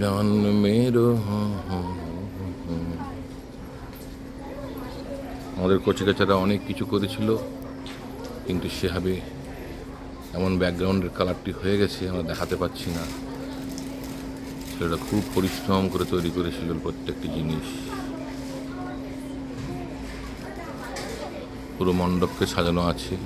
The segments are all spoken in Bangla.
জান মেরো। আমাদের কচিকাচারা অনেক কিছু করেছিল, কিন্তু সেভাবে এমন ব্যাকগ্রাউন্ডের কালারটি হয়ে গেছে আমরা দেখাতে পাচ্ছি না। ছেলেটা খুব পরিশ্রম করে তৈরি করেছিল প্রত্যেকটি জিনিস। পুরো মণ্ডপকে সাজানো আছে।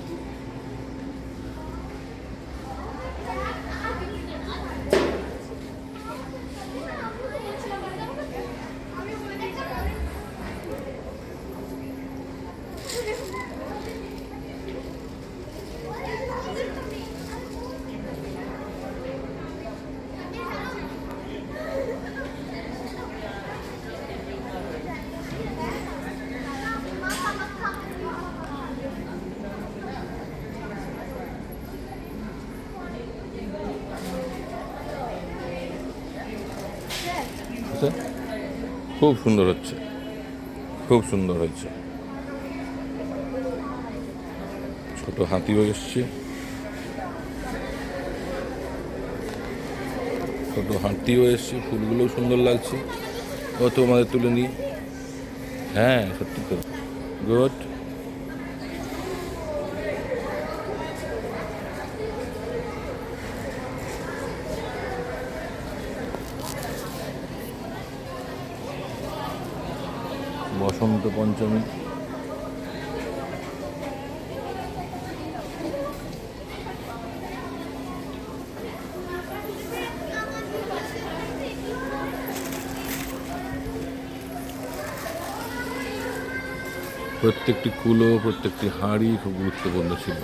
খুব সুন্দর হচ্ছে, খুব সুন্দর হয়েছে। ছোট হাতিও এসছে, ছোট হাতিও এসছে, ফুলগুলোও সুন্দর লাগছে। ও তো আমাদের তুলে নিই। হ্যাঁ সত্যি তো, গুড। বসন্ত পঞ্চমী, প্রত্যেকটি কুলো, প্রত্যেকটি হাঁড়ি খুব গুরুত্বপূর্ণ ছিল।